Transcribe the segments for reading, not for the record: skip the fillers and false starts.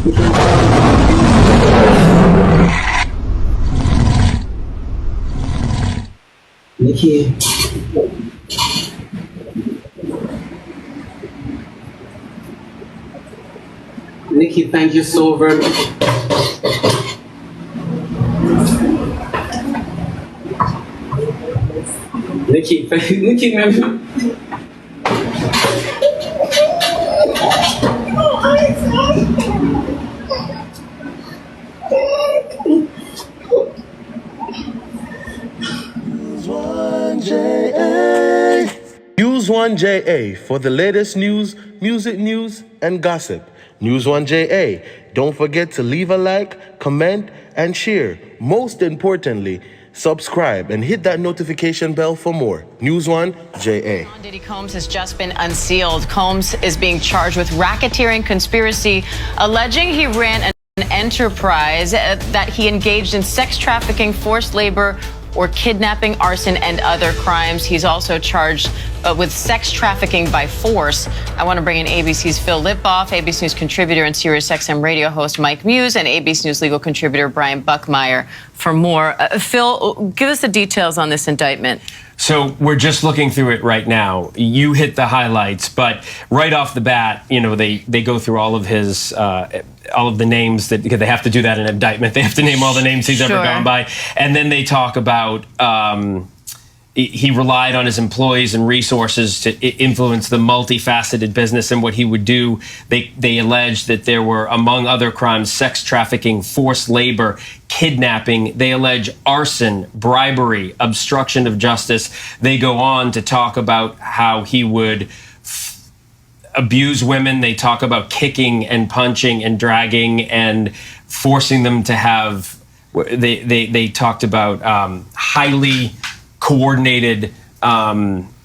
Nikki. Nikki, thank you so very much. Nikki, Nikki, man. News 1JA for the latest news, music news, and gossip. News 1JA. Don't forget to leave a like, comment, and share. Most importantly, subscribe and hit that notification bell for more. News 1JA. Diddy Combs has just been unsealed. Combs is being charged with racketeering conspiracy, alleging he ran an enterprise that he engaged in sex trafficking, forced labor, or kidnapping, arson, and other crimes. He's also charged with sex trafficking by force. I want to bring in ABC's Phil Lippoff, ABC News contributor and SiriusXM radio host Mike Muse, and ABC News legal contributor Brian Buckmeyer for more. Phil, give us the details on this indictment. So we're just looking through it right now. You hit the highlights, but right off the bat, you know, they go through all of his, all of the names that, because they have to do that in an indictment. They have to name all the names he's ever gone by. And then they talk about he relied on his employees and resources to influence the multifaceted business and what he would do. They allege that there were, among other crimes, sex trafficking, forced labor, kidnapping. They allege arson, bribery, obstruction of justice. They go on to talk about how he would abuse women. They talk about kicking and punching and dragging and forcing them to have, they talked about highly coordinated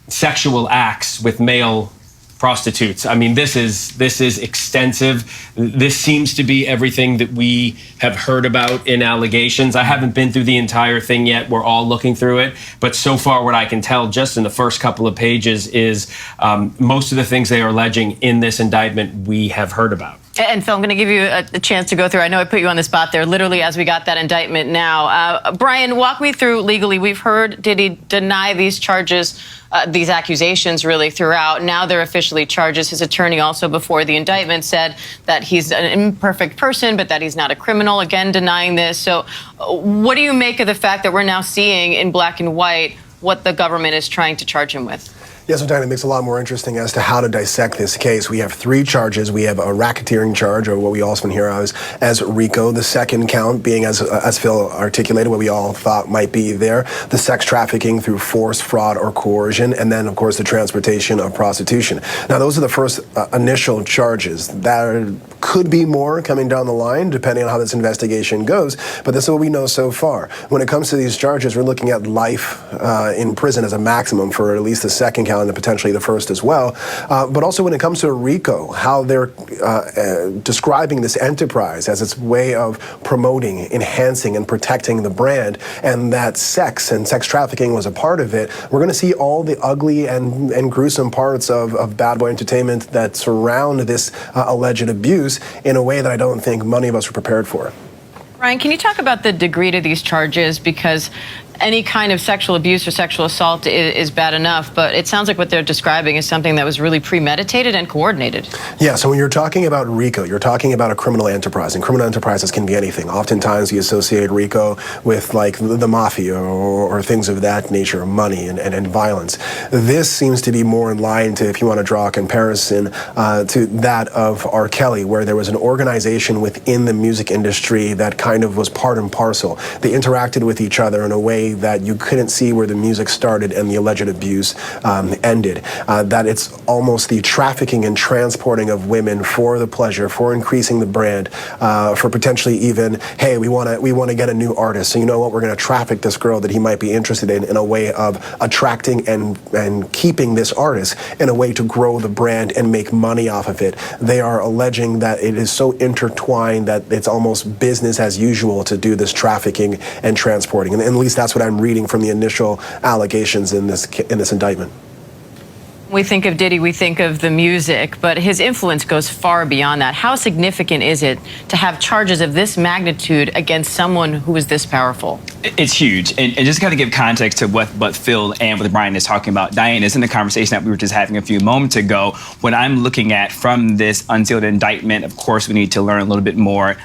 sexual acts with male prostitutes. I mean, this is extensive. This seems to be everything that we have heard about in allegations. I haven't been through the entire thing yet. We're all looking through it. But so far, what I can tell just in the first couple of pages is most of the things they are alleging in this indictment we have heard about. And Phil, I'm going to give you a chance to go through. I know I put you on the spot there, literally as we got that indictment now. Brian, walk me through legally. We've heard Diddy deny these charges, these accusations really throughout. Now they're officially charges. His attorney also before the indictment said that he's an imperfect person, but that he's not a criminal, again denying this. So what do you make of the fact that we're now seeing in black and white what the government is trying to charge him with? Yes, sometimes it makes it a lot more interesting as to how to dissect this case. We have three charges. We have a racketeering charge, or what we often hear as RICO. The second count being, as Phil articulated, what we all thought might be there, the sex trafficking through force, fraud, or coercion, and then, of course, the transportation of prostitution. Now, those are the first initial charges. There could be more coming down the line, depending on how this investigation goes, but this is what we know so far. When it comes to these charges, we're looking at life in prison as a maximum for at least the second count, and potentially the first as well. But also when it comes to RICO, how they're describing this enterprise as its way of promoting, enhancing, and protecting the brand, and that sex and sex trafficking was a part of it, we're going to see all the ugly and gruesome parts of bad boy entertainment that surround this alleged abuse in a way that I don't think many of us were prepared for. Ryan, can you talk about the degree to these charges? Because any kind of sexual abuse or sexual assault is bad enough, but it sounds like what they're describing is something that was really premeditated and coordinated. Yeah, so when you're talking about RICO, you're talking about a criminal enterprise, and criminal enterprises can be anything. Oftentimes we associate RICO with like the mafia or things of that nature, money and violence. This seems to be more in line to, if you want to draw a comparison, to that of R. Kelly, where there was an organization within the music industry that kind of was part and parcel. They interacted with each other in a way that you couldn't see where the music started and the alleged abuse ended. That it's almost the trafficking and transporting of women for the pleasure, for increasing the brand, for potentially even, hey, we want to get a new artist. So you know what? We're going to traffic this girl that he might be interested in a way of attracting and keeping this artist in a way to grow the brand and make money off of it. They are alleging that it is so intertwined that it's almost business as usual to do this trafficking and transporting. And at least that's what I'm reading from the initial allegations in this indictment. We think of Diddy, we think of the music, but his influence goes far beyond that. How significant is it to have charges of this magnitude against someone who is this powerful? It's huge. And just kind of give context to what Phil and what Brian is talking about. Diane, is in the conversation that we were just having a few moments ago. What I'm looking at from this unsealed indictment, of course, we need to learn a little bit more,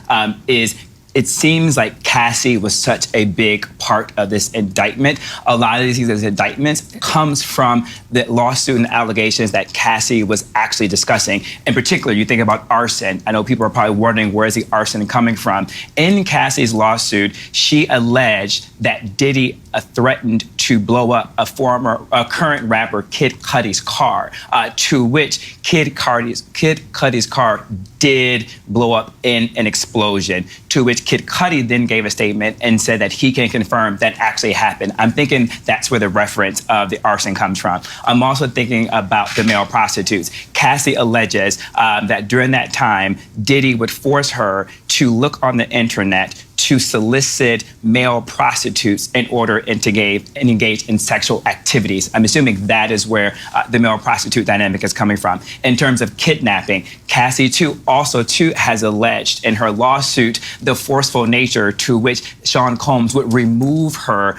is it seems like Cassie was such a big part of this indictment. A lot of these indictments comes from the lawsuit and allegations that Cassie was actually discussing. In particular, you think about arson. I know people are probably wondering, where is the arson coming from? In Cassie's lawsuit, she alleged that Diddy threatened to blow up a current rapper Kid Cudi's car, to which Kid Cudi's car did blow up in an explosion, to which Kid Cudi then gave a statement and said that he can confirm that actually happened. I'm thinking that's where the reference of the arson comes from. I'm also thinking about the male prostitutes. Cassie alleges that during that time, Diddy would force her to look on the internet to solicit male prostitutes in order to engage in sexual activities. I'm assuming that is where the male prostitute dynamic is coming from. In terms of kidnapping, Cassie also has alleged in her lawsuit the forceful nature to which Sean Combs would remove her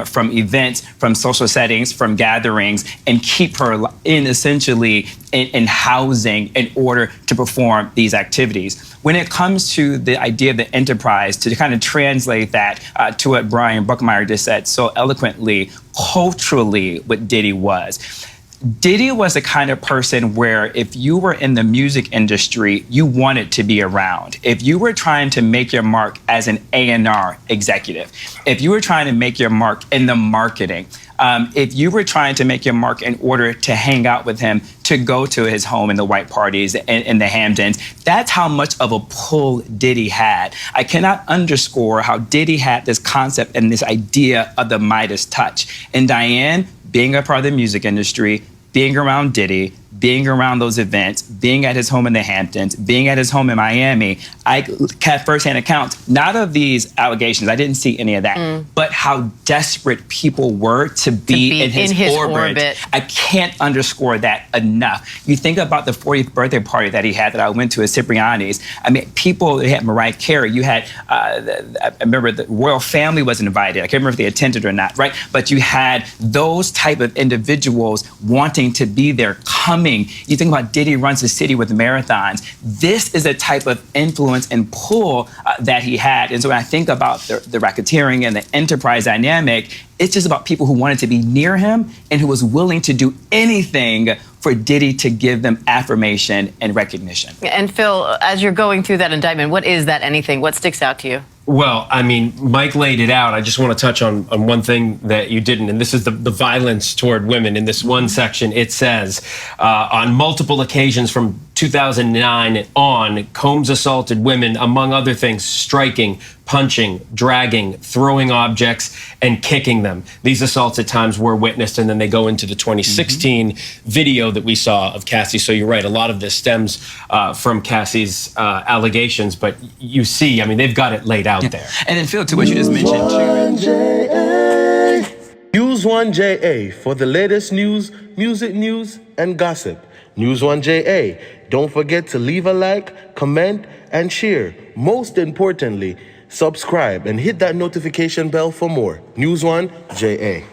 from events, from social settings, from gatherings, and keep her essentially in housing in order to perform these activities. When it comes to the idea of the enterprise, to kind of translate that to what Brian Buckmeyer just said so eloquently, culturally, what Diddy was. Diddy was the kind of person where if you were in the music industry, you wanted to be around. If you were trying to make your mark as an A&R executive, if you were trying to make your mark in the marketing, if you were trying to make your mark in order to hang out with him, to go to his home in the white parties in the Hamptons, that's how much of a pull Diddy had. I cannot underscore how Diddy had this concept and this idea of the Midas touch. And Diane, being a part of the music industry, being around Diddy, being around those events, being at his home in the Hamptons, being at his home in Miami, I had firsthand accounts, not of these allegations, I didn't see any of that, but how desperate people were to be in his orbit. I can't underscore that enough. You think about the 40th birthday party that he had that I went to at Cipriani's. I mean, people, they had Mariah Carey, you had, I remember the royal family was invited. I can't remember if they attended or not, right? But you had those type of individuals wanting to be there, coming. You think about Diddy runs the city with marathons. This is a type of influence and pull that he had. And so when I think about the racketeering and the enterprise dynamic, it's just about people who wanted to be near him and who was willing to do anything for Diddy to give them affirmation and recognition. And Phil, as you're going through that indictment, what is that anything? What sticks out to you? Well, I mean, Mike laid it out. I just want to touch on one thing that you didn't, and this is the violence toward women. In this one section, it says, on multiple occasions from 2009 on, Combs assaulted women, among other things, striking, punching, dragging, throwing objects, and kicking them. These assaults at times were witnessed, and then they go into the 2016 video that we saw of Cassie. So you're right, a lot of this stems from Cassie's allegations, but you see, I mean, they've got it laid out there. And then Phil, to what you just mentioned too. Use 1JA for the latest news, music news, and gossip. News 1JA. Don't forget to leave a like, comment, and share. Most importantly, subscribe and hit that notification bell for more. News 1JA.